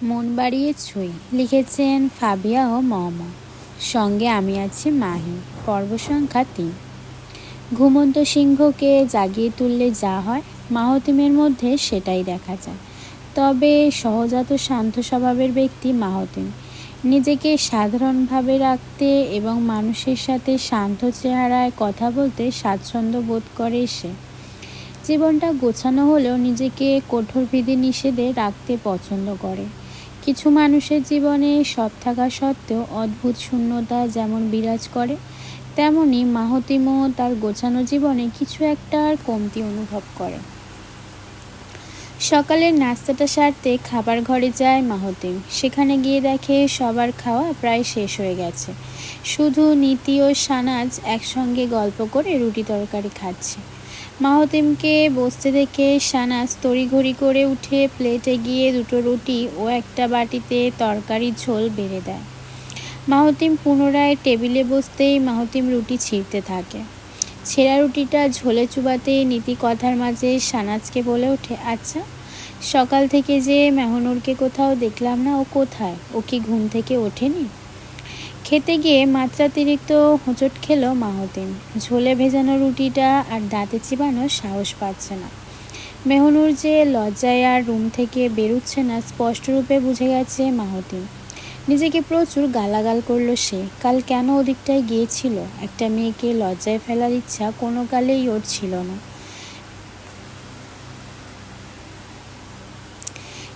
মন বাড়িয়ে ছুঁই লিখেছেন ফাবিয়া ও মহম্মদ। সঙ্গে আমি আছি মাহি। পর্ব সংখ্যা ৩। ঘুমন্ত সিংহকে জাগিয়ে তুললে যা হয়, মাহতিমের মধ্যে সেটাই দেখা যায়। তবে সহজাত শান্ত স্বভাবের ব্যক্তি মাহতিম। নিজেকে সাধারণভাবে রাখতে এবং মানুষের সাথে শান্ত চেহারায় কথা বলতে স্বাচ্ছন্দ্য বোধ করে সে। জীবনটা গোছানো হলেও নিজেকে কঠোর বিধিনিষেধে রাখতে পছন্দ করে। কিছু মানুষের জীবনে সব থাকা সত্ত্বেও অদ্ভুত শূন্যতা যেমন বিরাজ করে, তেমনি মাহতিমও তার গোছানো জীবনে কিছু একটা কমতি অনুভব করে। সকালের নাস্তাটা সারতে খাবার ঘরে যায় মাহতিম। সেখানে গিয়ে দেখে সবার খাওয়া প্রায় শেষ হয়ে গেছে। শুধু নীতি ও সানাজ একসঙ্গে গল্প করে রুটি তরকারি খাচ্ছে। মাহতিমকে বসতে দেখে সানাজ তড়িঘড়ি করে উঠে প্লেটে গিয়ে দুটো রুটি ও একটা বাটিতে তরকারির ঝোল বেড়ে দেয়। মাহতিম পুনরায় টেবিলে বসতেই মাহতিম রুটি ছিঁড়তে থাকে। ছেঁড়া রুটিটা ঝোলে চুবাতেই নীতি কথার মাঝে সানাজকে বলে ওঠে, আচ্ছা, সকাল থেকে যে মেহনুরকে কোথাও দেখলাম না, ও কোথায়? ও কি ঘুম থেকে ওঠেনি? খেতে গিয়ে মাত্রাতিরিক্ত হোঁচট খেল মাহতিম। ঝোলে ভেজানো রুটিটা আর দাঁতে চিবানোর সাহস পাচ্ছে না। মেহনুর যে লজ্জায় আর রুম থেকে বেরুচ্ছে না স্পষ্টরূপে বুঝে গেছে মাহতিম। নিজেকে প্রচুর গালাগাল করল সে। কাল কেন ওদিকটায় গিয়েছিল? একটা মেয়েকে লজ্জায় ফেলার ইচ্ছা কোনো কালেই ওর ছিল না।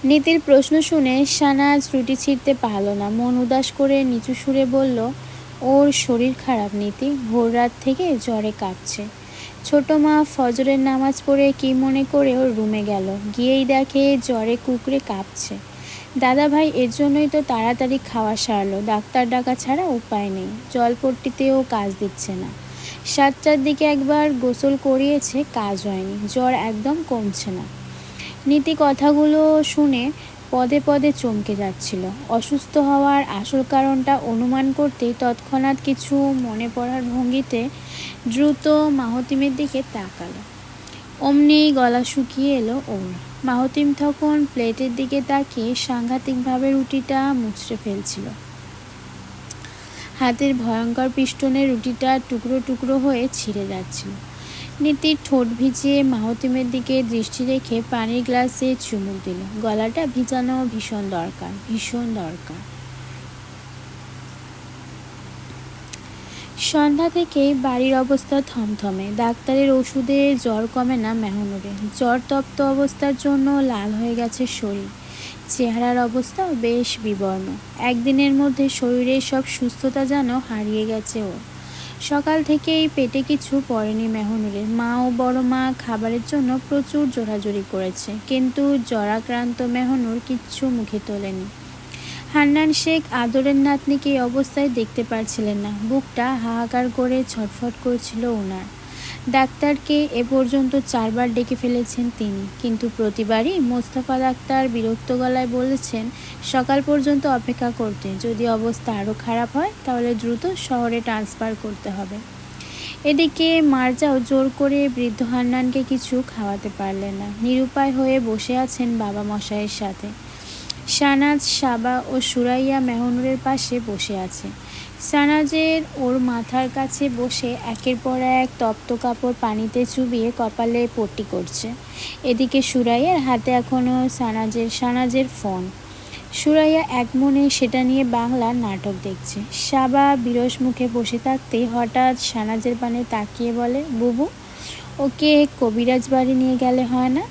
নীতির প্রশ্ন শুনে সানাজ রুটি ছিঁড়তে পারল না। মন উদাস করে নিচু সুরে বলল, ওর শরীর খারাপ নীতি, ভোর রাত থেকে জ্বরে কাঁপছে। ছোট মা ফজরের নামাজ পড়ে কি মনে করে ওর রুমে গেল, গিয়েই দেখে জ্বরে কুকড়ে কাঁপছে। দাদা ভাই এর জন্যই তো তাড়াতাড়ি খাওয়া সারলো, ডাক্তার ডাকা ছাড়া উপায় নেই। জলপট্টিতেও কাজ দিচ্ছে না। 7টার দিকে একবার গোসল করিয়েছে, কাজ হয়নি। জ্বর একদম কমছে না। নীতি কথাগুলো শুনে পদে পদে চমকে যাচ্ছিল। অসুস্থ হওয়ার আসল কারণটা অনুমান করতেই তৎক্ষণাৎ কিছু মনে পড়ার ভঙ্গিতে দ্রুত মাহতিমের দিকে তাকালো। অমনি গলা শুকিয়ে এলো ওর। মাহতিম তখন প্লেটের দিকে তাকিয়ে সাংঘাতিকভাবে রুটিটা মুচড়ে ফেলছিল। হাতের ভয়ঙ্কর পিষ্টনে রুটিটা টুকরো টুকরো হয়ে ছিঁড়ে যাচ্ছিল। নীতির ঠোঁট ভিজিয়ে মাহতিমের দিকে দৃষ্টি রেখে পানির গ্লাসে চুমুক দিল। গলাটা ভিজানো ভীষণ দরকার, ভীষণ দরকার। সন্ধ্যা থেকেই বাড়ির অবস্থা থমথমে। ডাক্তারের ওষুধে জ্বর কমে না মেহনুরের। জ্বর তপ্ত অবস্থার জন্য লাল হয়ে গেছে শরীর। চেহারার অবস্থাও বেশ বিবর্ণ। একদিনের মধ্যে শরীরের সব সুস্থতা যেন হারিয়ে গেছে ওর। সকাল থেকেই পেটে কিছু পড়েনি মেহনুরের। মা ও বড় মা খাবারের জন্য প্রচুর জোরাজুরি করেছে, কিন্তু জ্বরাক্রান্ত মেহনুর কিচ্ছু মুখে তোলেনি। হান্নান শেখ আদরের নাতনিকে এই অবস্থায় দেখতে পারছিলেন না। বুকটা হাহাকার করে ছটফট করছিল ওনার। ডাক্তারকে এ পর্যন্ত 4 বার ডেকে ফেলেছেন তিনি, কিন্তু প্রতিবারই মোস্তফা ডাক্তার বিরক্ত গলায় বলেছেন সকাল পর্যন্ত অপেক্ষা করতে, যদি অবস্থা আরও খারাপ হয় তাহলে দ্রুত শহরে ট্রান্সফার করতে হবে। এদিকে মার্জাও জোর করে বৃদ্ধ হান্নানকে কিছু খাওয়াতে পারলেন না। নিরুপায় হয়ে বসে আছেন বাবা মশাইয়ের সাথে। সানাজ, সাবা ও সুরাইয়া মেহনুরের পাশে বসে আছে। সানাজের ওর মাথার কাছে বসে একের পর এক তপ্ত কাপড় পানিতে চুবিয়ে কপালে পট্টি করছে। এদিকে সুরাইয়ার হাতে এখনও সানাজের ফোন। সুরাইয়া এক মনে সেটা নিয়ে বাংলার নাটক দেখছে। সাবা বিরস মুখে বসে থাকতেই হঠাৎ সানাজের পানে তাকিয়ে বলে, বুবু, ওকে কবিরাজ বাড়ি নিয়ে গেলে হয় না?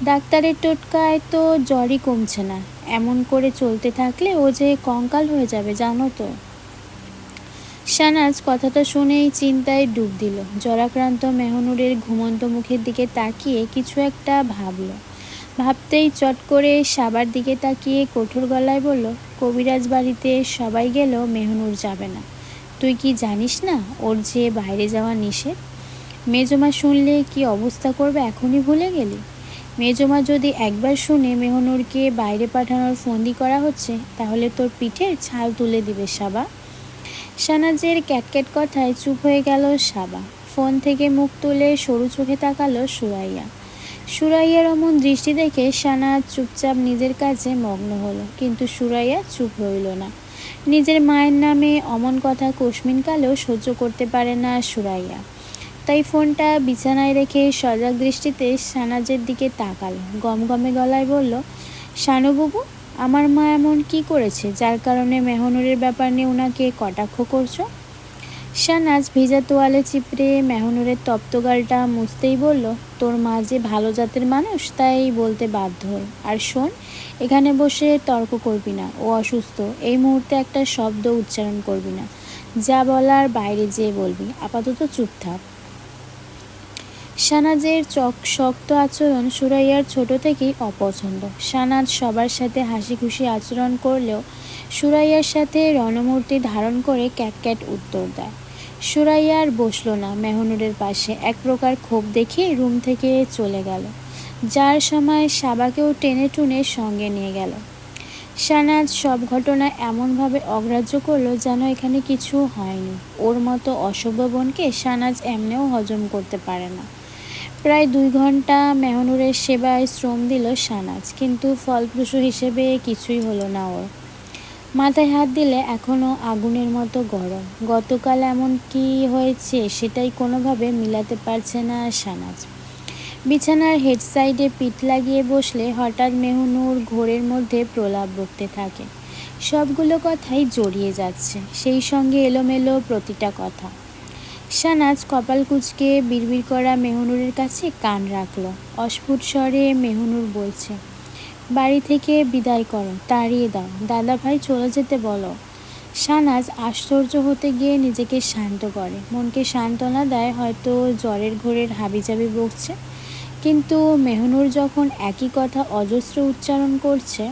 ডাক্তারের টোটকায় তো জ্বরই কমছে না। এমন করে চলতে থাকলে ও যে কঙ্কাল হয়ে যাবে, জানো তো। সানাজ কথাটা শুনেই চিন্তায় ডুব দিল। জ্বরাক্রান্ত মেহনুরের ঘুমন্ত মুখের দিকে তাকিয়ে কিছু একটা ভাবল। ভাবতেই চট করে সাবার দিকে তাকিয়ে কঠোর গলায় বলল, কবিরাজ বাড়িতে সবাই গেলেও মেহনুর যাবে না। তুই কি জানিস না ওর যে বাইরে যাওয়া নিষেধ? মেজমা শুনলে কি অবস্থা করবে এখনই ভুলে গেলি? মেজমা যদি একবার শুনে মেহনুরকে বাইরে পাঠানোর ফন্দি করা হচ্ছে, তাহলে তোর পিঠের ছাল তুলে দিবে সাবা। সানাজের ক্যাটক্যাট কথায় চুপ হয়ে গেল সাবা। ফোন থেকে মুখ তুলে সরু চোখে তাকালো সুরাইয়া। সুরাইয়ার অমন দৃষ্টি দেখে সানাজ চুপচাপ নিজের কাজে মগ্ন হলো, কিন্তু সুরাইয়া চুপ রইল না। নিজের মায়ের নামে অমন কথা কোশমিনকালেও সহ্য করতে পারে না সুরাইয়া। তাই ফোনটা বিছানায় রেখে সজাগ দৃষ্টিতে সানাজের দিকে তাকালো। গমগমে গলায় বলল, শানুবাবু, আমার মা এমন কি করেছে যার কারণে মেহনুরের ব্যাপার নিয়ে ওনাকে কটাক্ষ করছো? শাহনাজ ভেজা তোয়ালে চিপড়ে মেহনুরের তপ্ত গালটা মুছতেই বলল, তোর মা যে ভালো জাতের মানুষ তাই বলতে বাধ্য হই। আর শোন, এখানে বসে তর্ক করবি না, ও অসুস্থ, এই মুহূর্তে একটা শব্দ উচ্চারণ করবি না, যা বলার বাইরে যেয়ে বলবি, আপাতত চুপ থাক। শাহনাজের শক্ত আচরণ সুরাইয়ার ছোট থেকেই অপছন্দ। শাহনাজ সবার সাথে হাসি খুশি আচরণ করলেও সুরাইয়ার সাথে রণমূর্তি ধারণ করে ক্যাট উত্তর দেয়। সুরাইয়া আর বসল না মেহনুরের পাশে, এক প্রকার ক্ষোভ দেখিয়ে রুম থেকে চলে গেল। যার সময় সাবাকেও টেনে টুনে সঙ্গে নিয়ে গেল। শাহনাজ সব ঘটনা এমনভাবে অগ্রাহ্য করলো যেন এখানে কিছু হয়নি। ওর মতো অসভ্য বোনকে শাহনাজ এমনিও হজম করতে পারে না। প্রায় 2 ঘন্টা মেহনুরের সেবায় শ্রম দিল শাহনাজ, কিন্তু ফলপ্রসূ হিসেবে কিছুই হলো না ওর। মাথায় হাত দিলে এখনও আগুনের মতো গরম। গতকাল এমন কি হয়েছে সেটাই কোনোভাবে মিলাতে পারছে না শাহনাজ। বিছানার হেড সাইডে পিঠ লাগিয়ে বসলে হঠাৎ মেহনুর ঘোরের মধ্যে প্রলাপ বকতে থাকে। সবগুলো কথাই জড়িয়ে যাচ্ছে, সেই সঙ্গে এলোমেলো প্রতিটা কথা। শাহনাজ কপাল কুঁচকে বিড়বিড় করা মেহনুরের কাছে কান রাখল। অস্ফুট স্বরে মেহনুর বলছে, বাড়ি থেকে বিদায় করো, তাড়িয়ে দাও, দাদা ভাই চলে যেতে বলো। শাহনাজ আশ্চর্য হতে গিয়ে নিজেকে শান্ত করে, মনকে সান্ত্বনা দেয় হয়তো জ্বরের ঘোরের হাবিজাবি বকছে। কিন্তু মেহনুর যখন একই কথা অজস্র উচ্চারণ করছে,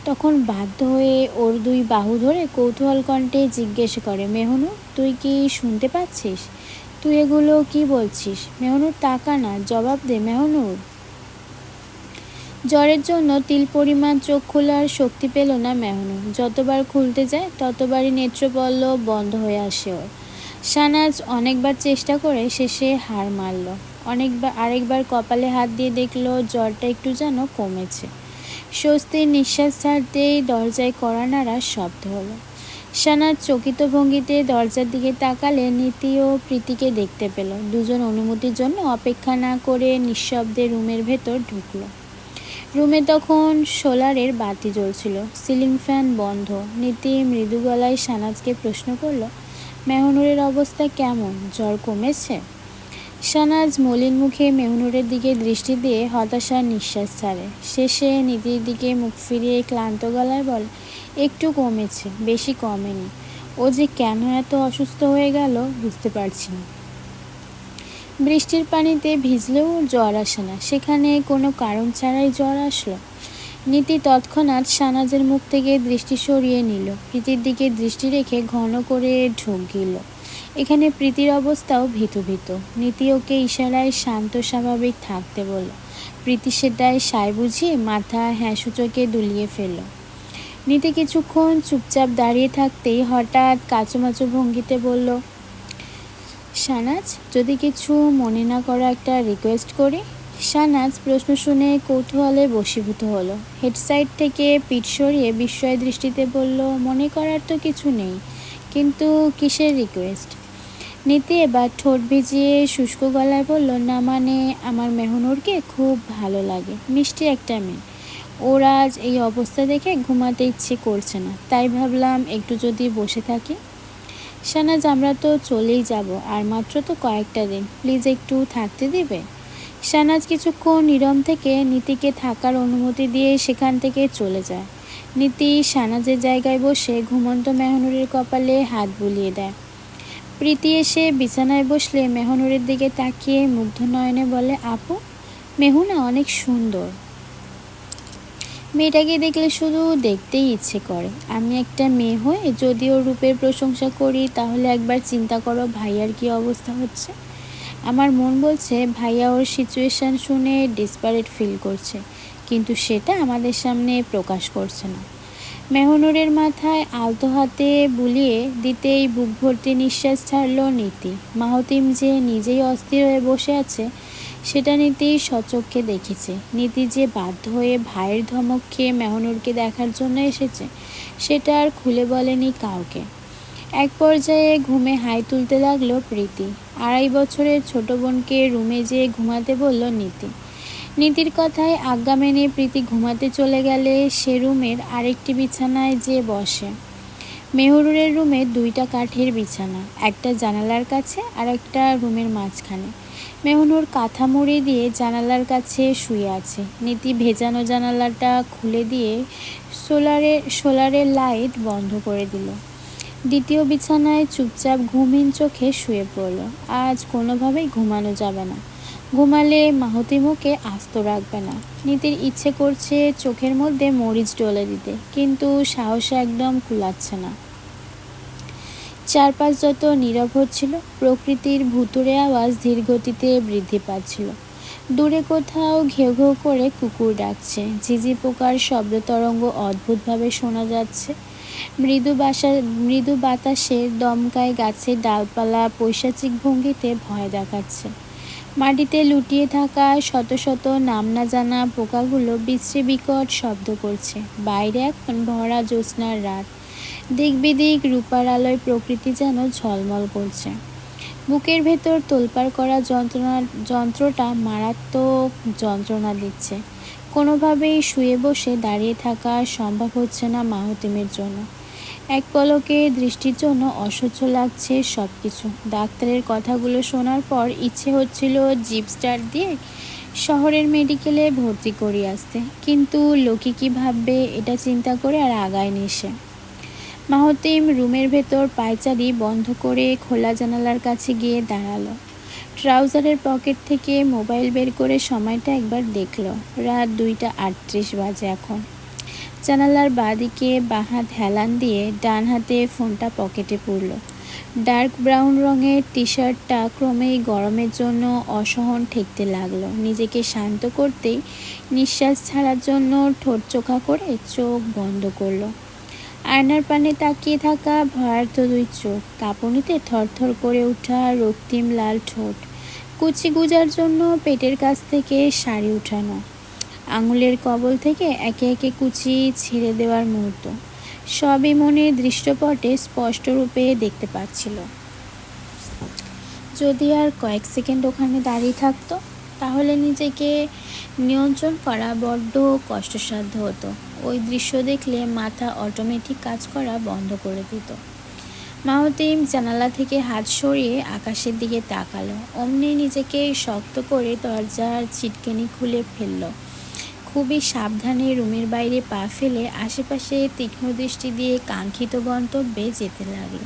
তখন বাধ্য হয়ে ওর 2 বাহু ধরে কৌতূহল কণ্ঠে জিজ্ঞেস করে, মেহনুর, তুই কি শুনতে পাচ্ছিস? তুই এগুলো কি বলছিস? মেহনুর তাকা না, জবাব দে মেহনুর। জ্বরের জন্য তিল পরিমাণ চোখ খোলার শক্তি পেল না মেহনুর। যতবার খুলতে যায় ততবারই নেত্রপল্লব বন্ধ হয়ে আসে ওর। শাহনাজ অনেকবার চেষ্টা করে শেষে হার মারল। আরেকবার কপালে হাত দিয়ে দেখল জ্বরটা একটু যেন কমেছে। স্বস্তির নিঃশ্বাস ছাড়তেই দরজায় কড়া নাড়ার শব্দ হলো। শাহনাজ চকিত ভঙ্গিতে দরজার দিকে তাকালে নীতি ও প্রীতিকে দেখতে পেল। দুজন অনুমতির জন্য অপেক্ষা না করে নিঃশব্দে রুমের ভেতর ঢুকলো। রুমে তখন সোলারের বাতি জ্বলছিল, সিলিং ফ্যান বন্ধ। নীতি মৃদু গলায় শাহনাজকে প্রশ্ন করল, মেহনুরের অবস্থা কেমন? জ্বর কমেছে? শাহনাজ মলিন মুখে মেহনুরের দিকে দৃষ্টি দিয়ে হতাশার নিঃশ্বাস ছাড়ে। শেষে নীতির দিকে মুখ ফিরিয়ে ক্লান্ত গলায় বলে, একটু কমেছে, বেশি কমেনি। ও যে কেন এত অসুস্থ হয়ে গেল বুঝতে পারছি না। বৃষ্টির পানিতে ভিজলেও জ্বর আসে না, সেখানে কোনো কারণ ছাড়াই জ্বর আসলো। নীতি তৎক্ষণাৎ শাহনাজের মুখ থেকে দৃষ্টি সরিয়ে নিল। প্রীতির দিকে দৃষ্টি রেখে ঘন করে ঢোক গিল। এখানে প্রীতির অবস্থাও ভীত। নীতি ওকে ইশারায় শান্ত স্বাভাবিক থাকতে বলল। প্রীতি সেটাই সায় বুঝিয়ে মাথা হ্যাঁ সূচকে দুলিয়ে ফেলল। নীতি কিছুক্ষণ চুপচাপ দাঁড়িয়ে থাকতেই হঠাৎ কাচুমাচু ভঙ্গিতে বলল, শাহনাজ, যদি কিছু মনে না করো একটা রিকোয়েস্ট করি। শাহনাজ প্রশ্ন শুনে কৌতূহলে বশীভূত হলো। হেডসাইড থেকে পিঠ সরিয়ে বিস্ময় দৃষ্টিতে বলল, মনে করার তো কিছু নেই, কিন্তু কিসের রিকোয়েস্ট? নীতি এবার ঠোঁট ভিজিয়ে শুষ্ক গলায় বলল, না মানে আমার মেহনুরকে খুব ভালো লাগে, মিষ্টি একটা মেয়ে। ওর আজ এই অবস্থা দেখে ঘুমাতে ইচ্ছে করছে না, তাই ভাবলাম একটু যদি বসে থাকি। শাহনাজ, আমরা তো চলেই যাব, আর মাত্র তো কয়েকটা দিন, প্লিজ একটু থাকতে দিবে? শাহনাজ কিছুক্ষণ নীরব থেকে নীতিকে থাকার অনুমতি দিয়ে সেখান থেকে চলে যায়। নীতি শাহনাজের জায়গায় বসে ঘুমন্ত মেহনুরের কপালে হাত বুলিয়ে দেয়। প্রীতি এসে বিছানায় বসলে মেহনুরের দিকে তাকিয়ে মুগ্ধ নয়নে বলে, আপু, মেহুনা অনেক সুন্দর। মেয়েটাকে দেখলে শুধু দেখতেই ইচ্ছে করে। আমি একটা মেয়ে হয়ে যদি ওর রূপের প্রশংসা করি, তাহলে একবার চিন্তা করো ভাইয়ার কি অবস্থা হচ্ছে। আমার মন বলছে ভাইয়া ওর সিচুয়েশান শুনে ডেসপারেট ফিল করছে, কিন্তু সেটা আমাদের সামনে প্রকাশ করছে না। মেহনুরের মাথায় আলতো হাতে বুলিয়ে দিতেই বুক ভর্তি নিঃশ্বাস ছাড়ল নীতি। মাহতিম যে নিজেই অস্থির হয়ে বসে আছে সেটা নীতি সচক্ষে দেখেছে। নীতি যে বাধ্য হয়ে ভাইয়ের ধমক খেয়ে মেহনুরকে দেখার জন্য এসেছে সেটা আর খুলে বলেনি কাউকে। এক পর্যায়ে ঘুমে হাই তুলতে লাগলো প্রীতি। 2.5 বছরের ছোট বোনকে রুমে যেয়ে ঘুমাতে বলল নীতি। নীতির কথায় আজ্ঞা মেনে প্রীতি ঘুমাতে চলে গেলে সে রুমের আরেকটি বিছানায় যেয়ে বসে। মেহরুরের রুমে 2টা কাঠের বিছানা, একটা জানালার কাছে আর একটা রুমের মাঝখানে। মেহনুর কাঁথা মুড়ি দিয়ে জানালার কাছে শুয়ে আছে। নীতি ভেজানো জানালাটা খুলে দিয়ে সোলারের লাইট বন্ধ করে দিল। দ্বিতীয় বিছানায় চুপচাপ ঘুমহীন চোখে শুয়ে পড়ল। আজ কোনোভাবেই ঘুমানো যাবে না। ঘুমালে মাহতিমুকে আস্ত রাখবে না। নীতির ইচ্ছে করছে চোখের মধ্যে মরিচ ডলে দিতে, কিন্তু সাহস একদম কুলাচ্ছে না। চারপাশ যত নীরব হচ্ছিল, প্রকৃতির ভুতুড়ে আওয়াজ ধীর গতিতে বৃদ্ধি পাচ্ছিল। দূরে কোথাও ঘেউ ঘেউ করে কুকুর ডাকছে, ঝিঝি পোকার শব্দ তরঙ্গ অদ্ভুতভাবে শোনা যাচ্ছে। মৃদু বাতাসের দমকায় গাছের ডালপালা পৈশাচিক ভঙ্গিতে ভয় দেখাচ্ছে। মাটিতে লুটিয়ে থাকা শত শত নাম না জানা পোকাগুলো বিশ্রী বিকট শব্দ করছে। বাইরে এখন ভরা জ্যোৎস্নার রাত। দিক বিদিক রূপার আলোয় প্রকৃতি যেন ঝলমল করছে। বুকের ভেতর তোলপাড় করা যন্ত্রটা মারাত্মক যন্ত্রণা দিচ্ছে। কোনোভাবেই শুয়ে বসে দাঁড়িয়ে থাকা সম্ভব হচ্ছে না মাহতিমের জন্য। এক পলকে দৃষ্টির জন্য অসহ্য লাগছে সব কিছু। ডাক্তারের কথাগুলো শোনার পর ইচ্ছে হচ্ছিল জিপ স্টার্ট দিয়ে শহরের মেডিকেলে ভর্তি করিয়ে আসতে, কিন্তু লোকে কী ভাববে এটা চিন্তা করে আর আগায়নি সে। মাহতিম রুমের ভেতর পায়চারি বন্ধ করে খোলা জানালার কাছে গিয়ে দাঁড়ালো। ট্রাউজারের পকেট থেকে মোবাইল বের করে সময়টা একবার দেখল। রাত 2:38 বাজে এখন। জানালার বাঁদিকে বাঁ হাত হেলান দিয়ে ডান হাতে ফোনটা পকেটে পুরল। ডার্ক ব্রাউন রঙের টি শার্টটা ক্রমেই গরমের জন্য অসহন ঠেকতে লাগলো। নিজেকে শান্ত করতেই নিঃশ্বাস ছাড়ার জন্য ঠোঁট চোখা করে চোখ বন্ধ করলো। আয়নার পানে তাকিয়ে থাকা ভয়ার্থ 2 চোখ, কাঁপুনিতে থরথর করে ওঠা রক্তিম লাল ঠোঁট, কুচি গুজার জন্য পেটের কাছ থেকে শাড়ি উঠানো, আঙুলের কবল থেকে একে একে কুচি ছেড়ে দেওয়ার মুহূর্ত, সবই মনের দৃশ্যপটে স্পষ্ট রূপে দেখতে পাচ্ছিল। যদি আর কয়েক সেকেন্ড ওখানে দাঁড়িয়ে থাকতো, তাহলে নিজেকে নিয়ন্ত্রণ করা বড্ড কষ্টসাধ্য হতো। ওই দৃশ্য দেখলে মাথা অটোমেটিক কাজ করা বন্ধ করে দিত। মাহতিম জানালা থেকে হাত সরিয়ে আকাশের দিকে তাকালো। অমনি নিজেকে শক্ত করে দরজার ছিটকিনি খুলে ফেলল। খুবই সাবধানে রুমের বাইরে পা ফেলে আশেপাশে তীক্ষ্ণ দৃষ্টি দিয়ে কাঙ্ক্ষিত গন্তব্যে যেতে লাগলো।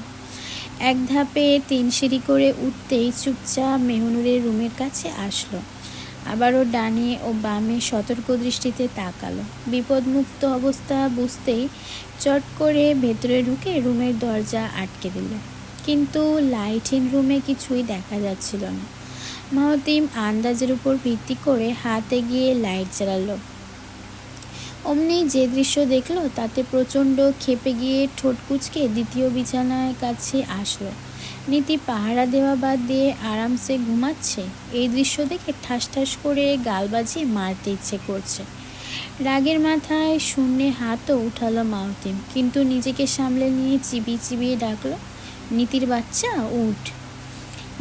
এক ধাপে 3 সিঁড়ি করে উঠতেই চুপচাপ মেহনুরের রুমের কাছে আসলো। আবারও ডানে ও বামে সতর্ক দৃষ্টিতে তাকালো। বিপদমুক্ত অবস্থা বুঝতেই চট করে ভেতরে ঢুকে রুমের দরজা আটকে দিল। কিন্তু লাইটহীন রুমে কিছুই দেখা যাচ্ছিল না। মাহতিম আন্দাজের উপর ভিত্তি করে হাত এগিয়ে লাইট জ্বালালো। অমনি যে দৃশ্য দেখলো তাতে প্রচণ্ড ক্ষেপে গিয়ে ঠোঁট কুঁচকে দ্বিতীয় বিছানার কাছে আসলো। নীতি পাহারা দেওয়া বাদ দিয়ে আরামসে ঘুমাচ্ছে। এই দৃশ্য দেখে ঠাস ঠাস করে গাল বাজিয়ে মারতে ইচ্ছে করছে। রাগের মাথায় শূন্যে হাতও উঠালো মাহতিম, কিন্তু নিজেকে সামলে নিয়ে চিবিয়ে চিবিয়ে ডাকলো, নীতির বাচ্চা উঠ।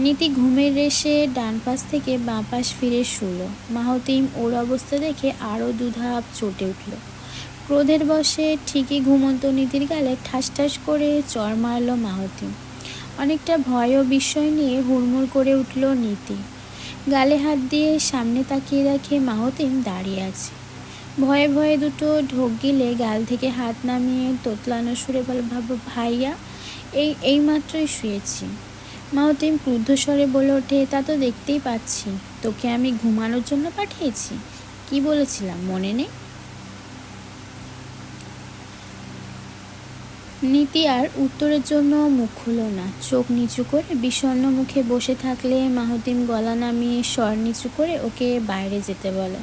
নীতি ঘুমের রেশে ডান পাশ থেকে বাঁ পাশ ফিরে শুল। মাহতিম ওর অবস্থা দেখে আরও 2 ধাপ চটে উঠল। ক্রোধের বশে ঠিকই ঘুমন্ত নীতির গালে ঠাস ঠাস করে চড় মারল মাহতিম। অনেকটা ভয় ও বিস্ময় নিয়ে হুড়মুড় করে উঠল নীতি। গালে হাত দিয়ে সামনে তাকিয়ে দেখে মাহতিম দাঁড়িয়ে আছে। ভয়ে ভয়ে দুটো ঢোক গিলে গাল থেকে হাত নামিয়ে তোতলানো সুরে বলে, ভাইয়া, এই মাত্রই শুয়েছি। মাহতিম ক্রুদ্ধ স্বরে বলে ওঠে, তা তো দেখতেই পাচ্ছি, তোকে আমি ঘুমানোর জন্য পাঠিয়েছি। কি বলেছিলাম মনে নেই? নীতি আর উত্তরের জন্য মুখ খুলল না। চোখ নিচু করে বিষণ্ণ মুখে বসে থাকলে মাহতিম গলা নামিয়ে স্বর নিচু করে ওকে বাইরে যেতে বলে।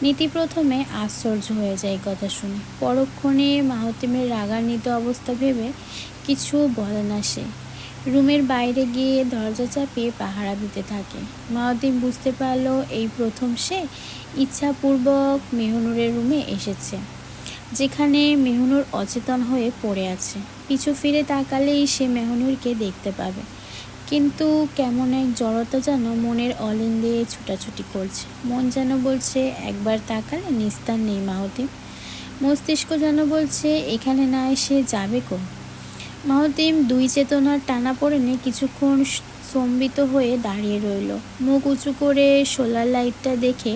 নীতি প্রথমে আশ্চর্য হয়ে যায় কথা শুনে। পরক্ষণে মাহতিমের রাগান্বিত অবস্থা ভেবে কিছু বলে না সে। রুমের বাইরে গিয়ে দরজা চাপিয়ে পাহারা দিতে থাকে। মাহতিম বুঝতে পারলো এই প্রথম সে ইচ্ছাপূর্বক মেহনুরের রুমে এসেছে, যেখানে মেহনুর অচেতন হয়ে পড়ে আছে। পিছু ফিরে তাকালেই সে মেহনুরকে দেখতে পাবে, কিন্তু কেমন এক জড়তা যেন মনের অলিন দিয়ে ছুটাছুটি করছে। মন যেন বলছে একবার তাকালে নিস্তার নেই মাহতিম। মস্তিষ্ক যেন বলছে এখানে না এসে যাবে কো। মাহতিম দুই চেতনার টানাপোড়েনে কিছুক্ষণ স্তম্ভিত হয়ে দাঁড়িয়ে রইল। মুখ উঁচু করে সোলার লাইটটা দেখে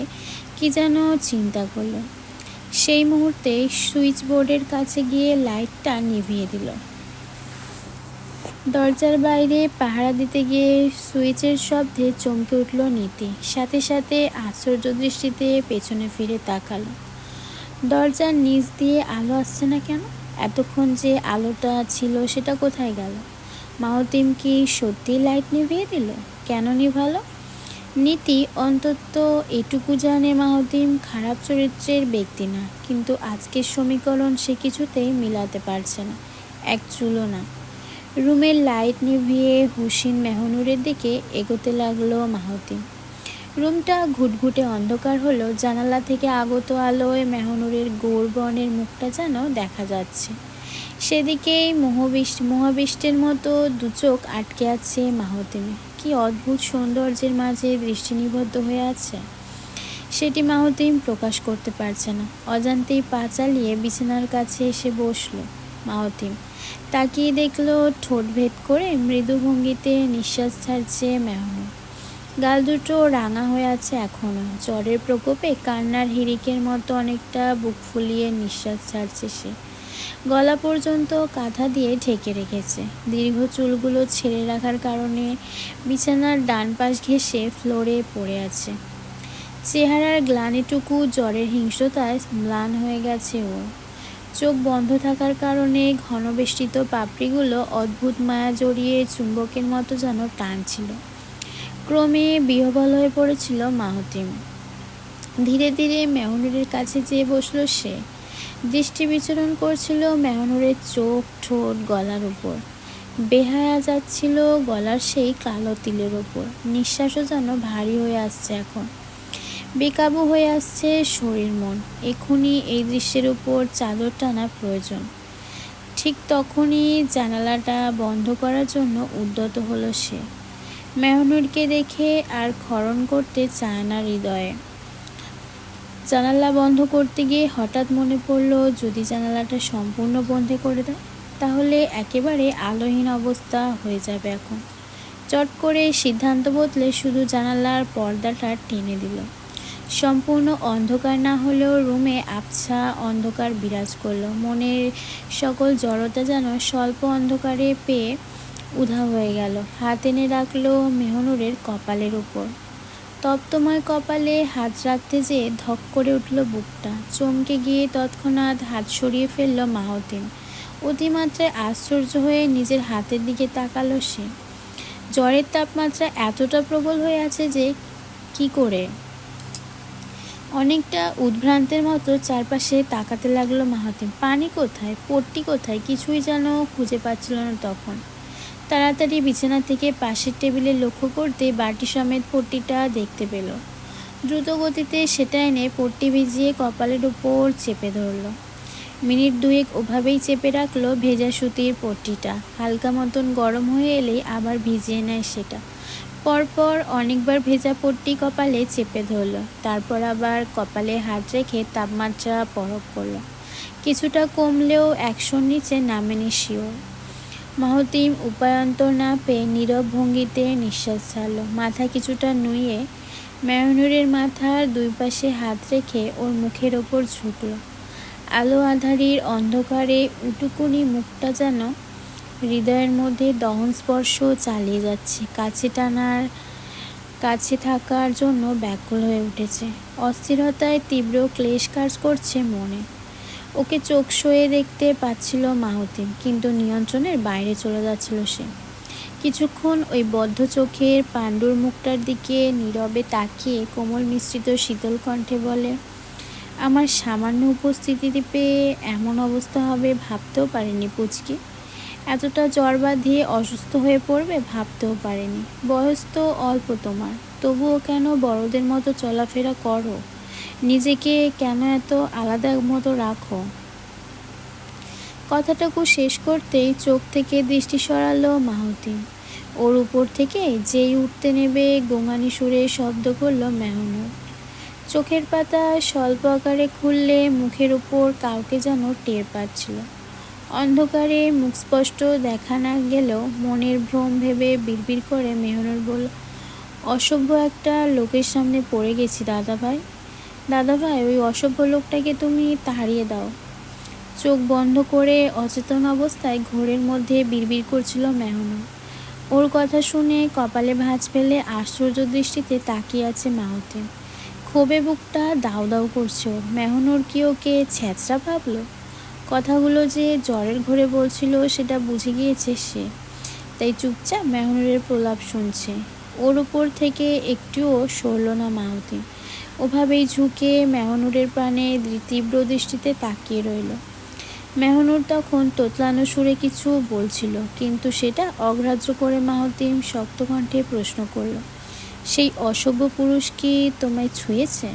কি যেন চিন্তা করলো। সেই মুহূর্তে সুইচ বোর্ডের কাছে গিয়ে লাইটটা নিভিয়ে দিল। দরজার বাইরে পাহারা দিতে গিয়ে সুইচের শব্দে চমকে উঠল নীতি। সাথে সাথে আশ্চর্য দৃষ্টিতে পেছনে ফিরে তাকালো। দরজার নিচ দিয়ে আলো আসছে না কেন? এতক্ষণ যে আলোটা ছিল সেটা কোথায় গেল? মাহতিম কি সত্যি লাইট নিভিয়ে দিল? কেন নিভালো? নীতি অন্তত এটুকু জানে মাহতিম খারাপ চরিত্রের ব্যক্তি না, কিন্তু আজকের সমীকরণ সে কিছুতেই মিলাতে পারছে না, এক চুলো না। রুমের লাইট নিভিয়ে হুসিন মেহনুরের দিকে এগোতে লাগলো মাহতিম। রুমটা ঘুটঘুটে অন্ধকার হলো। জানালা থেকে আগত আলোয় মেহনুরের গৌর বর্ণের মুখটা যেন দেখা যাচ্ছে। সেদিকেই মহাবিষ্টের মতো দুচোখ আটকে আছে মাহতিমে। কি অদ্ভুত সৌন্দর্যের মাঝে দৃষ্টি নিবদ্ধ হয়ে আছে সেটি মাহতিম প্রকাশ করতে পারছে না। অজান্তেই পা চালিয়ে বিছানার কাছে এসে বসল মাহতিম। তাকিয়ে দেখলো ঠোঁট ভেদ করে মৃদু ভঙ্গিতে নিঃশ্বাস ছাড়ছে মেহনুর। গাল দুটো রাঙা হয়ে আছে এখনো। জ্বরের প্রকোপে কান্নার হিড়িকের মতো অনেকটা বুক ফুলিয়ে নিঃশ্বাস ছাড়ছে সে। গলা পর্যন্ত কাঁথা দিয়ে ঢেকে রেখেছে। দীর্ঘ চুলগুলো ছেড়ে রাখার কারণে বিছানার ডান পাশ ঘেঁষে ফ্লোরে পড়ে আছে। চেহারার গ্লানিটুকু জ্বরের হিংস্রতায় ম্লান হয়ে গেছে ওর। চোখ বন্ধ থাকার কারণে ঘনবেষ্টিত পাপড়িগুলো অদ্ভুত মায়া জড়িয়ে চুম্বকের মতো যেন টানছিল। ক্রমে বিহ্বল হয়ে পড়েছিল মাহতিম। ধীরে ধীরে মেহনুরের কাছে যেয়ে বসল সে। দৃষ্টি বিচরণ করছিল মেহনুরের চোখ, ঠোঁট, গলার উপর। বেহায়া যাচ্ছিল গলার সেই কালো তিলের ওপর। নিঃশ্বাসও যেন ভারী হয়ে আসছে এখন। বেকাবু হয়ে আসছে শরীর মন। এক্ষুনি এই দৃশ্যের উপর চাদর টানা প্রয়োজন। ঠিক তখনই জানালাটা বন্ধ করার জন্য উদ্যত হলো সে। মেহনুরকে দেখে আর ক্ষরণ করতে চায় না হৃদয়ে। জানালা বন্ধ করতে গিয়ে হঠাৎ মনে পড়ল যদি জানালাটা সম্পূর্ণ বন্ধ করে দেয় তাহলে একেবারে আলোহীন অবস্থা হয়ে যাবে এখন। চট করে সিদ্ধান্ত বদলে শুধু জানালার পর্দাটা টেনে দিল। সম্পূর্ণ অন্ধকার না হলেও রুমে আবছা অন্ধকার বিরাজ করলো। মনের সকল জড়তা যেন স্বল্প অন্ধকারে পেয়ে উধাও হয়ে গেল। হাত এনে রাখলো মেহনুরের কপালের উপর। তপ্তময় কপালে হাত রাখতে যেয়ে ধক করে উঠল বুকটা। চমকে গিয়ে তৎক্ষণাৎ হাত সরিয়ে ফেলল মাহতিম। অতিমাত্রায় আশ্চর্য হয়ে নিজের হাতের দিকে তাকালো সে। জ্বরের তাপমাত্রা এতটা প্রবল হয়ে আছে যে কি করে। অনেকটা উদ্ভ্রান্তের মতো চারপাশে তাকাতে লাগলো মাহতিম। পানি কোথায়, পট্টি কোথায়, কিছুই যেন খুঁজে পাচ্ছিল না তখন। তাড়াতাড়ি বিছানা থেকে পাশের টেবিলে লক্ষ্য করতে বাটি সমেত পট্টিটা দেখতে পেল। দ্রুত গতিতে সেটা এনে পট্টি ভিজিয়ে কপালের উপর চেপে ধরল। মিনিট দুয়েক ওভাবেই চেপে রাখলো ভেজা সুতির পট্টিটা। হালকা মতন গরম হয়ে এলেই আবার ভিজিয়ে নেয় সেটা। পরপর অনেকবার ভেজা পট্টি কপালে চেপে ধরল। তারপর আবার কপালে হাত রেখে তাপমাত্রা পরখ করল। কিছুটা কমলেও 100-র নিচে নামেনি শিওর। মাহতিম উপায়ন্তর না পেয়ে নীরব ভঙ্গিতে নিঃশ্বাস ছাড়ল। মাথা কিছুটা নুইয়ে মেহনুরের মাথার দুই পাশে হাত রেখে ওর মুখের ওপর ঝুঁকল। আলো আঁধারির অন্ধকারে উটুকুনি মুখটা যেন হৃদয়ের মধ্যে দহন স্পর্শ চালিয়ে যাচ্ছে। কাছে থাকার জন্য ব্যাকুল হয়ে উঠেছে। অস্থিরতায় তীব্র ক্লেশ কাজ করছে মনে। ওকে চোখ সয়ে দেখতে পাচ্ছিল মাহতিম, কিন্তু নিয়ন্ত্রণের বাইরে চলে যাচ্ছিল সে। কিছুক্ষণ ওই বদ্ধ চোখের পাণ্ডুর মুখটার দিকে নীরবে তাকিয়ে কোমল মিশ্রিত শীতল কণ্ঠে বলে, আমার সামান্য উপস্থিতি পেয়ে এমন অবস্থা হবে ভাবতেও পারিনি পুচকি। এতটা জ্বর বাঁধিয়ে অসুস্থ হয়ে পড়বে ভাবতেও পারেনি। বয়স তো অল্প তোমার, তবুও কেন বড়দের মতো চলাফেরা করো? নিজেকে কেন এত আলাদা মতো রাখো? কথাটুকু শেষ করতেই চোখ থেকে দৃষ্টি সরালো মাহতিম। ওর উপর থেকে যেই উঠতে নেবে গোঙানি সুরে শব্দ করলো মেহনুর। চোখের পাতা স্বল্প আকারে খুললে মুখের উপর কাউকে যেন টের পাচ্ছিল। অন্ধকারে মুখ স্পষ্ট দেখা না গেলেও মনের ভ্রম ভেবে বিড়বিড় করে মেহনুর বলল, অসভ্য একটা লোকের সামনে পড়ে গেছি দাদাভাই। দাদাভাই, ওই অসভ্য লোকটাকে তুমি তাড়িয়ে দাও। চোখ বন্ধ করে অচেতন অবস্থায় ঘোরের মধ্যে বিড়বিড় করছিল মেহনুর। ওর কথা শুনে কপালে ভাঁজ ফেলে আশ্চর্য দৃষ্টিতে তাকিয়ে আছে মাহতিম। ক্ষোভে বুকটা দাউ দাউ করছে ওর। মেহনুর কি ওকে ছ্যাঁচড়া ভাবল? কথাগুলো যে জ্বরের ঘোরে বলছিল সেটা বুঝে গিয়েছে সে, তাই চুপচাপ মেহনুরের প্রলাপ শুনছে। ওর উপর থেকে একটুও সরল না মাহতিম। ওভাবেই ঝুঁকে মেহনুরের প্রাণে তীব্র দৃষ্টিতে তাকিয়ে রইল। মেহনুর তখন তোতলানো সুরে কিছু বলছিল, কিন্তু সেটা অগ্রাহ্য করে মাহতিম শক্ত কণ্ঠে প্রশ্ন করল, সেই অসভ্য পুরুষ কি তোমায় ছুঁয়েছে?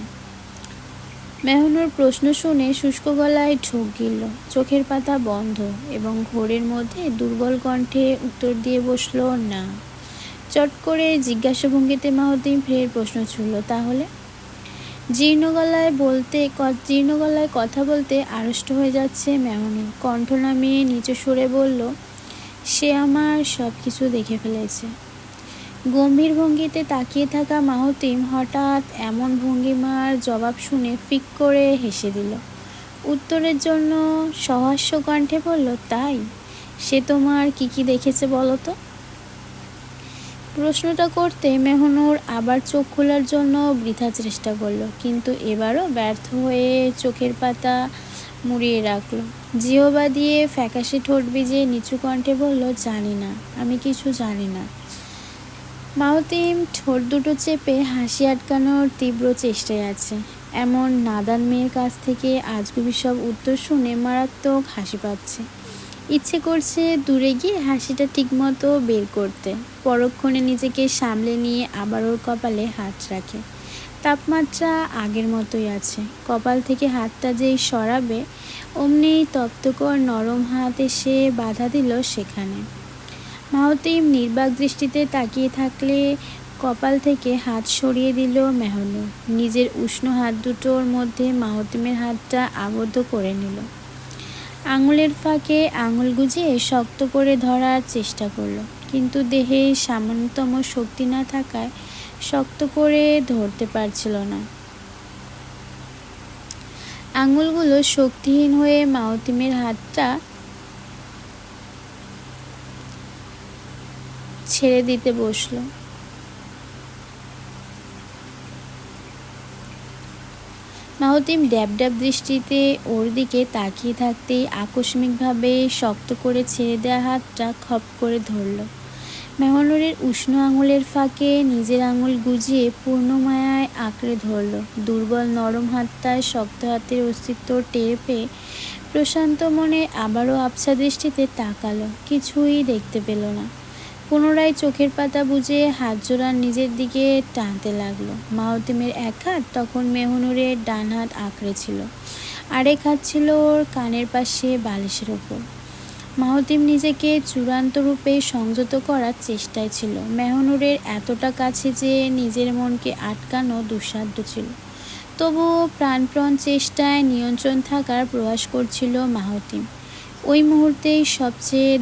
মেহনুর প্রশ্ন শুনে শুষ্ক গলায় ঢোক গিলল, চোখের পাতা বন্ধ এবং ঘোরের মধ্যে দুর্বল কণ্ঠে উত্তর দিয়ে বসল, না। চট করে জিজ্ঞাসা ভঙ্গিতে মাহতিম ফের প্রশ্ন ছুড়ল, তাহলে? জীর্ণ গলায় কথা বলতে আড়ষ্ট হয়ে যাচ্ছে মেহনুর কণ্ঠ নামিয়ে নিচু সুরে বলল, সে আমার সব কিছু দেখে ফেলেছে। গম্ভীর ভঙ্গিতে তাকিয়ে থাকা মাহতিম হঠাৎ এমন ভঙ্গিমার জবাব শুনে ফিক করে হেসে দিল। উত্তরের জন্য সহাস্য কণ্ঠে বলল, তাই? সে তোমার কি দেখেছে বলো তো? প্রশ্নটা করতে মেহনুর আবার চোখ খোলার জন্য বৃথা চেষ্টা করলো, কিন্তু এবারও ব্যর্থ হয়ে চোখের পাতা মুড়িয়ে রাখল। জিহ্বা দিয়ে ফ্যাকাশে ঠোঁট ভিজিয়ে নিচু কণ্ঠে বলল, জানি না, আমি কিছু জানি না। মাহতিম ঠোঁট দুটো চেপে হাসি আটকানোর তীব্র চেষ্টায় আছে। এমন নাদান মেয়ের কাছ থেকে আজগুবি সব উত্তর শুনে মারাত্মক হাসি পাচ্ছে। ইচ্ছে করছে দূরে গিয়ে হাসিটা ঠিকমতো বের করতে। পরক্ষণে নিজেকে সামলে নিয়ে আবার ওর কপালে হাত রাখে। তাপমাত্রা আগের মতোই আছে। কপাল থেকে হাতটা যেই সরাবে অমনি তপ্তকর নরম হাত এসে বাধা দিল সেখানে। মাহতিম নির্বাক দৃষ্টিতে তাকিয়ে থাকলে কপাল থেকে হাত সরিয়ে দিল মেহনুর। নিজের উষ্ণ হাত দুটোর মধ্যে মাহতিমের হাতটা আবদ্ধ করে নিল। আঙুলের ফাঁকে আঙুল গুজিয়ে শক্ত করে ধরার চেষ্টা করলো, কিন্তু দেহে সামান্যতম শক্তি না থাকায় শক্ত করে ধরতে পারছিল না। আঙুলগুলো শক্তিহীন হয়ে মাহতিমের হাতটা ছেড়ে দিতে বসলো। মাহতিম ড্যাব দৃষ্টিতে ওর দিকে তাকিয়ে থাকতেই আকস্মিকভাবে শক্ত করে ছেড়ে দেওয়া হাতটা খপ করে ধরল। মেহনুরের উষ্ণ আঙুলের ফাঁকে নিজের আঙুল গুজিয়ে পূর্ণ মায়ায় আঁকড়ে ধরল। দুর্বল নরম হাতটায় শক্ত হাতের অস্তিত্ব টের পেয়ে প্রশান্ত মনে আবারও আবছা দৃষ্টিতে তাকালো, কিছুই দেখতে পেল না। পুনরায় চোখের পাতা বুজে হাত জোড়া নিজের দিকে টানতে লাগলো। মাহতিমের এক হাত তখন মেহনুরের ডান হাত আঁকড়ে ছিল, আরেক হাত ছিল ওর কানের পাশে বালিশের ওপর। মাহতিম নিজেকে চূড়ান্ত রূপে সংযত করার চেষ্টায় ছিল। মেহনুরের এতটা কাছে যে নিজের মনকে আটকানো দুঃসাধ্য ছিল, তবুও প্রাণপণ চেষ্টায় নিয়ন্ত্রণ থাকার প্রয়াস করছিল মাহতিম। ওই মুহূর্তেই সবচেয়ে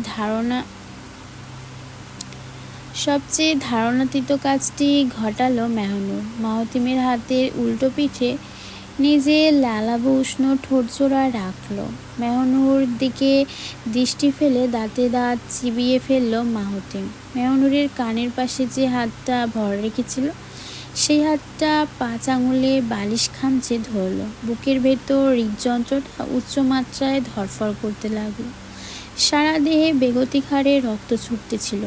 ধারণাতীত কাজটি ঘটালো মেহনুর। মাহতিমের হাতের উল্টো পিঠে নিজের লালাবু উষ্ণ ঠোঁটজোড়া রাখল। মেহনুর দিকে দৃষ্টি ফেলে দাঁতে দাঁত চিবিয়ে ফেলল মাহতিম। মেহনুরের কানের পাশে যে হাতটা ভর রেখেছিল সেই হাতটা 5 আঙুলে বালিশ খামচে ধরল। বুকের ভেতর হৃদযন্ত্রটা উচ্চমাত্রায় ধরফর করতে লাগলো। সারা দেহে বেগতিক হারে রক্ত ছুটতেছিল।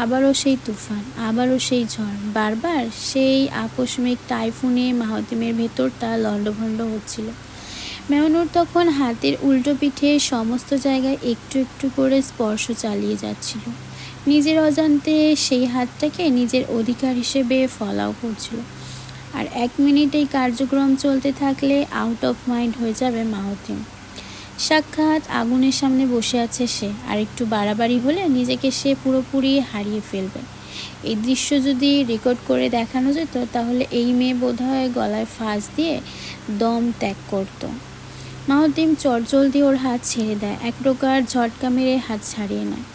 আবারও সেই তুফান, আবারও সেই ঝড়, বারবার সেই আকস্মিক টাইফুনে মাহতিমের ভেতরটা লণ্ডভণ্ড হচ্ছিল। মেহনুর তখন হাতের উল্টো পিঠে সমস্ত জায়গায় একটু একটু করে স্পর্শ চালিয়ে যাচ্ছিল। নিজের অজান্তে সেই হাতটাকে নিজের অধিকার হিসেবে ফলাও করছিল। আর 1 মিনিট এই কার্যক্রম চলতে থাকলে আউট অফ মাইন্ড হয়ে যাবে মাহতিম। সাক্ষাৎ আগুনের সামনে বসে আছে সে, আর একটু বাড়াবাড়ি হলে নিজেকে সে পুরোপুরি হারিয়ে ফেলবে। এই দৃশ্য যদি রেকর্ড করে দেখানো যেত তাহলে এই মেয়ে বোধহয় গলায় ফাঁস দিয়ে দম ত্যাগ করত। মাহতিম চটজলদি ওর হাত ছেড়ে দেয়, এক প্রকার ঝটকা মেরে হাত ছাড়িয়ে নেয়।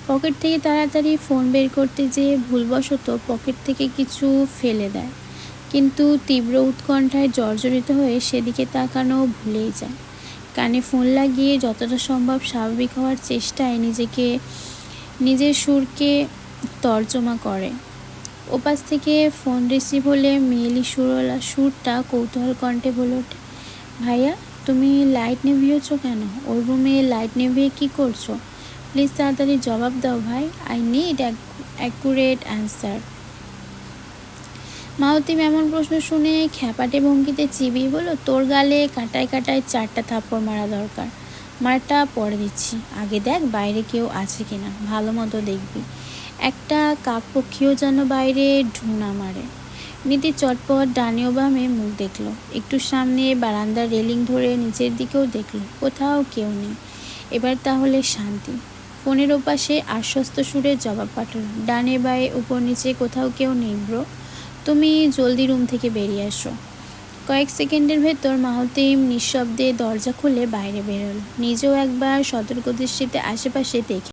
পকেট থেকে তাড়াতাড়ি ফোন বের করতে যেয়ে ভুলবশত পকেট থেকে কিছু ফেলে দেয়, কিন্তু তীব্র উৎকণ্ঠায় জর্জরিত হয়ে সেদিকে তাকানো ভুলেই যায়। কানে ফোন লাগিয়ে যতটা সম্ভব স্বাভাবিক হওয়ার চেষ্টায় নিজের সুরকে তর্জমা করে। ওপাশ থেকে ফোন রিসিভ হলে মেয়েলি সুরটা কৌতূহল কণ্ঠে বলে ওঠে, ভাইয়া তুমি লাইট নিভিয়েছো কেন? ওর রুমে লাইট নিভিয়ে কী করছো? প্লিজ তাড়াতাড়ি জবাব দাও ভাই, I need accurate answer. Mahtim এমন প্রশ্ন শুনে খ্যাপাটে ভঙ্গিতে চিবিয়ে বলল, তোর গালে কাটায় কাটায় 4টা থাপ্পড় মারা দরকার। মারটা পরে দিচ্ছি, আগে দেখ বাইরে কেউ আছে কিনা, ভালো মতো দেখবি। একটা কাকপক্ষীও যেন বাইরে ঢু না মারে। নীতি চটপট ডানে ও বামে মুখ দেখলো, একটু সামনে বারান্দার রেলিং ধরে নিচের দিকেও দেখলো, কোথাও কেউ নেই। এবার তাহলে শান্তি। ফোনের ওপাশে আশ্বস্ত সুরে জবাব পাঠালো, ডানে বায়ে উপর নিচে কোথাও কেউ নেই ব্রো, তুমি জলদি রুম থেকে বেরিয়ে আসো। কয়েক সেকেন্ডের ভেতর মাহতিম নিঃশব্দে দরজা খুলে বাইরে বেরোলো, নিজেও একবার সতর্ক দৃষ্টিতে আশেপাশে দেখে